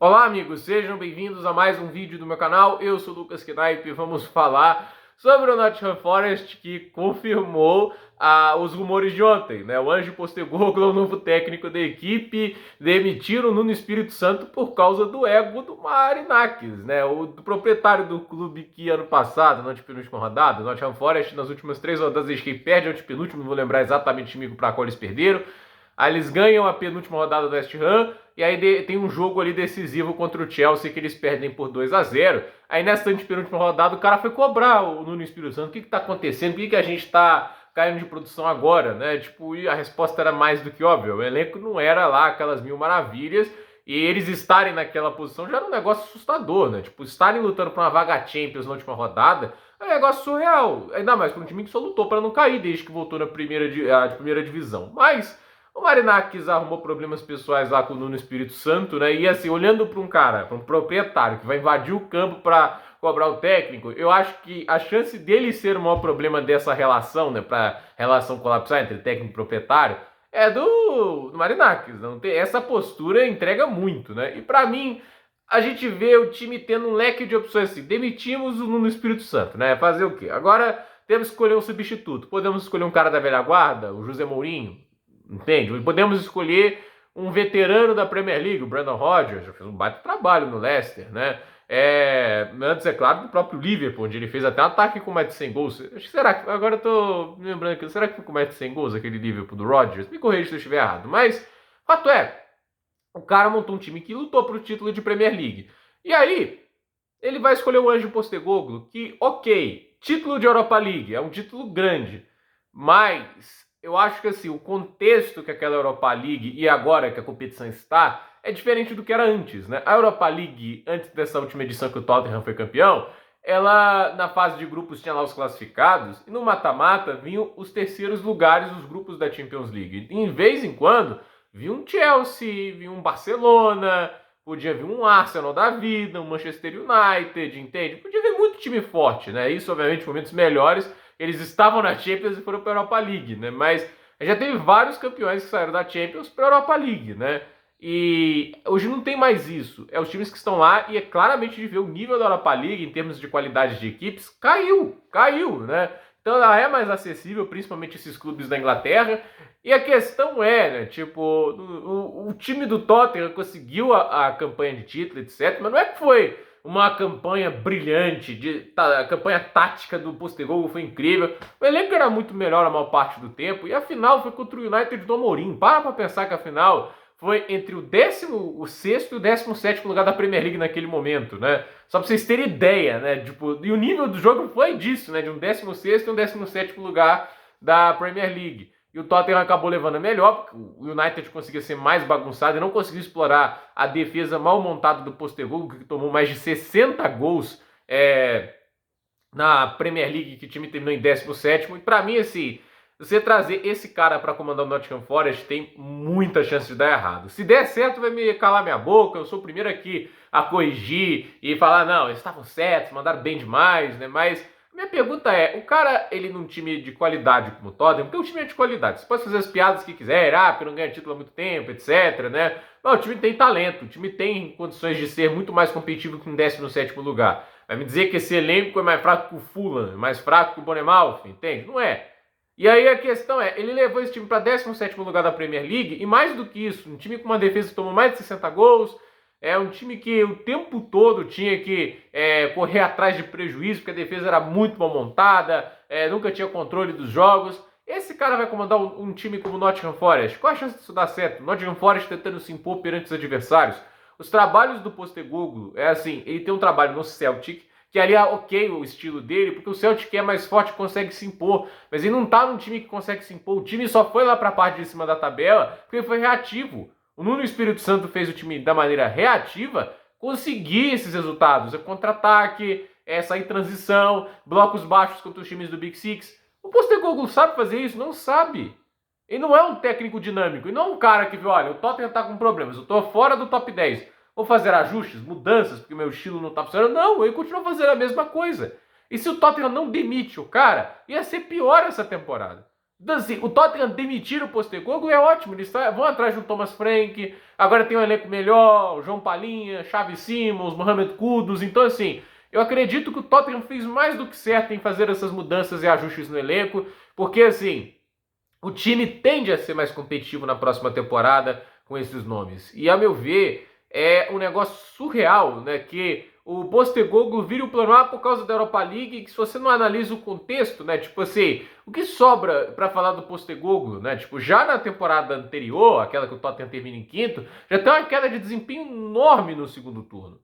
Olá amigos, sejam bem-vindos a mais um vídeo do meu canal. Eu sou o Lucas Knipe e vamos falar sobre o Nottingham Forest, que confirmou os rumores de ontem, né? O Ange Postecoglou, o novo técnico da equipe, demitiram o Nuno Espírito Santo por causa do ego do Marinakis, né? Do proprietário do clube que ano passado, na antepenúltima rodada, o Nottingham Forest, nas últimas 3 rodadas, eles que perde a antepenúltima, não vou lembrar exatamente o time para qual eles perderam. Aí eles ganham a penúltima rodada do West Ham, e aí tem um jogo ali decisivo contra o Chelsea que eles perdem por 2-0. Aí nessa penúltima rodada o cara foi cobrar o Nuno Espírito Santo. O que tá acontecendo? Por que a gente tá caindo de produção agora, né? Tipo, e a resposta era mais do que óbvia. O elenco não era lá aquelas mil maravilhas, e eles estarem naquela posição já era um negócio assustador, né? Tipo, estarem lutando por uma vaga Champions na última rodada é um negócio surreal. Ainda mais para um time que só lutou para não cair desde que voltou na primeira divisão. Mas o Marinakis arrumou problemas pessoais lá com o Nuno Espírito Santo, né? E assim, olhando para um cara, para um proprietário que vai invadir o campo para cobrar o técnico, eu acho que a chance dele ser o maior problema dessa relação, né? Para relação colapsar entre técnico e proprietário, é do Marinakis. Não tem, essa postura entrega muito, né? E para mim, a gente vê o time tendo um leque de opções assim. Demitimos o Nuno Espírito Santo, né? Fazer o quê? Agora temos que escolher um substituto. Podemos escolher um cara da velha guarda, o José Mourinho. Entende? Podemos escolher um veterano da Premier League, o Brendan Rodgers, já fez um baita trabalho no Leicester, né? Antes, é claro, do próprio Liverpool, onde ele fez até um ataque com mais de 100 gols. Será que, agora eu tô me lembrando aqui, será que foi com mais de 100 gols aquele Liverpool do Rodgers? Me corrija se eu estiver errado. Mas, fato é, o cara montou um time que lutou pro título de Premier League. E aí, ele vai escolher o Ange Postecoglou, que, ok, título de Europa League, é um título grande, mas eu acho que assim, o contexto que aquela Europa League e agora que a competição está é diferente do que era antes, né? A Europa League, antes dessa última edição que o Tottenham foi campeão, ela na fase de grupos tinha lá os classificados e no mata-mata vinham os terceiros lugares dos grupos da Champions League. E, em vez em quando, vinha um Chelsea, vinha um Barcelona, podia vir um Arsenal da vida, um Manchester United, entende? Podia vir muito time forte, né? Isso, obviamente, momentos melhores. Eles estavam na Champions e foram para a Europa League, né? Mas já teve vários campeões que saíram da Champions para a Europa League, né? E hoje não tem mais isso. É os times que estão lá e é claramente de ver o nível da Europa League em termos de qualidade de equipes caiu, né? Então ela é mais acessível, principalmente esses clubes da Inglaterra. E a questão é, né, tipo, o time do Tottenham conseguiu a campanha de título, etc. Mas não é que foi uma campanha brilhante, a campanha tática do Postecoglou foi incrível. O elenco era muito melhor a maior parte do tempo. E a final foi contra o United do Amorim. Para pensar que a final foi entre o 16º e o 17º lugar da Premier League naquele momento, né? Só pra vocês terem ideia, né? Tipo, e o nível do jogo foi disso, né? De um 16º e um 17º lugar da Premier League. E o Tottenham acabou levando a melhor, porque o United conseguia ser mais bagunçado e não conseguiu explorar a defesa mal montada do Postecoglou, que tomou mais de 60 gols na Premier League, que o time terminou em 17º. E pra mim, assim, você trazer esse cara para comandar o Nottingham Forest tem muita chance de dar errado. Se der certo, vai me calar minha boca. Eu sou o primeiro aqui a corrigir e falar, não, eles estavam certos, mandaram bem demais, né? Mas minha pergunta é, o cara, ele num time de qualidade como o Tottenham, porque o time é de qualidade, você pode fazer as piadas que quiser, porque não ganha título há muito tempo, etc, né? Mas o time tem talento, o time tem condições de ser muito mais competitivo que um 17º lugar. Vai me dizer que esse elenco é mais fraco que o Fulham, mais fraco que o Bournemouth, entende? Não é. E aí a questão é, ele levou esse time para 17º lugar da Premier League, e mais do que isso, um time com uma defesa que tomou mais de 60 gols, é um time que o tempo todo tinha que correr atrás de prejuízo, porque a defesa era muito mal montada, nunca tinha controle dos jogos. Esse cara vai comandar um time como o Nottingham Forest. Qual a chance disso dar certo? O Nottingham Forest tentando se impor perante os adversários. Os trabalhos do Postecoglou, assim, ele tem um trabalho no Celtic, que ali é ok o estilo dele, porque o Celtic é mais forte e consegue se impor, mas ele não tá num time que consegue se impor. O time só foi lá para a parte de cima da tabela porque ele foi reativo. O Nuno Espírito Santo fez o time da maneira reativa conseguir esses resultados. Contra-ataque, sair em transição, blocos baixos contra os times do Big Six. O Postecoglou sabe fazer isso? Não sabe. Ele não é um técnico dinâmico. Ele não é um cara que viu, olha, o Tottenham tá com problemas, eu tô fora do top 10. Vou fazer ajustes, mudanças, porque meu estilo não tá funcionando. Não, ele continua fazendo a mesma coisa. E se o Tottenham não demite o cara, ia ser pior essa temporada. Então, assim, o Tottenham demitir o Postecoglou é ótimo, eles vão atrás de um Thomas Frank, agora tem um elenco melhor, o João Palhinha, Xavi Simons, Mohamed Kudus, então assim, eu acredito que o Tottenham fez mais do que certo em fazer essas mudanças e ajustes no elenco, porque assim, o time tende a ser mais competitivo na próxima temporada com esses nomes. E a meu ver, é um negócio surreal, né, que o Postecoglou vira o plano A por causa da Europa League, que se você não analisa o contexto, né, tipo assim, o que sobra para falar do Postecoglou, né, tipo, já na temporada anterior, aquela que o Tottenham termina em quinto, já tem uma queda de desempenho enorme no segundo turno.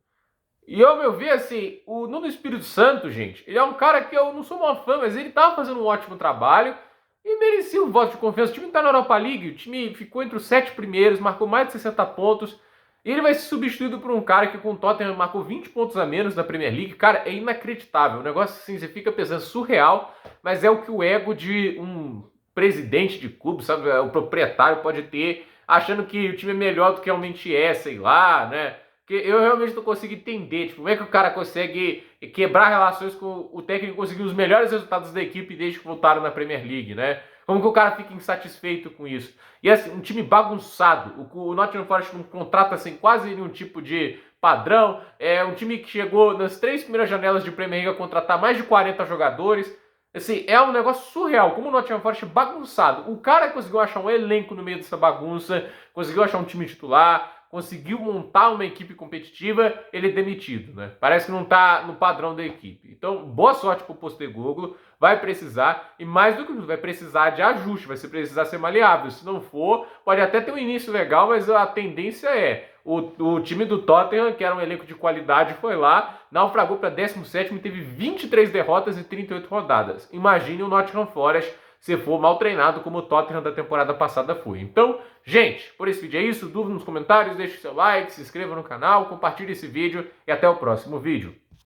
E ao meu ver, assim, o Nuno Espírito Santo, gente, ele é um cara que eu não sou uma fã, mas ele tava fazendo um ótimo trabalho e merecia um voto de confiança. O time tá na Europa League, o time ficou entre os 7 primeiros, marcou mais de 60 pontos. E ele vai ser substituído por um cara que com o Tottenham marcou 20 pontos a menos na Premier League. Cara, é inacreditável. O negócio assim, você fica pensando, surreal, mas é o que o ego de um presidente de clube, sabe, o proprietário pode ter, achando que o time é melhor do que realmente é, sei lá, né? Porque eu realmente não consigo entender, tipo, como é que o cara consegue quebrar relações com o técnico e conseguir os melhores resultados da equipe desde que voltaram na Premier League, né? Como que o cara fica insatisfeito com isso? E assim, um time bagunçado. O Nottingham Forest não contrata assim, quase nenhum tipo de padrão. É um time que chegou nas 3 primeiras janelas de Premier League a contratar mais de 40 jogadores. Assim, é um negócio surreal. Como o Nottingham Forest é bagunçado. O cara conseguiu achar um elenco no meio dessa bagunça, conseguiu achar um time titular, conseguiu montar uma equipe competitiva, ele é demitido, né? Parece que não tá no padrão da equipe. Então, boa sorte pro Postecoglou, vai precisar, e mais do que isso, vai precisar de ajuste, vai precisar ser maleável. Se não for, pode até ter um início legal, mas a tendência é o time do Tottenham, que era um elenco de qualidade, foi lá, naufragou para 17º e teve 23 derrotas e 38 rodadas. Imagine o Nottingham Forest se for mal treinado como o Tottenham da temporada passada foi. Então, gente, por esse vídeo é isso. Dúvida nos comentários, deixe seu like, se inscreva no canal, compartilhe esse vídeo e até o próximo vídeo.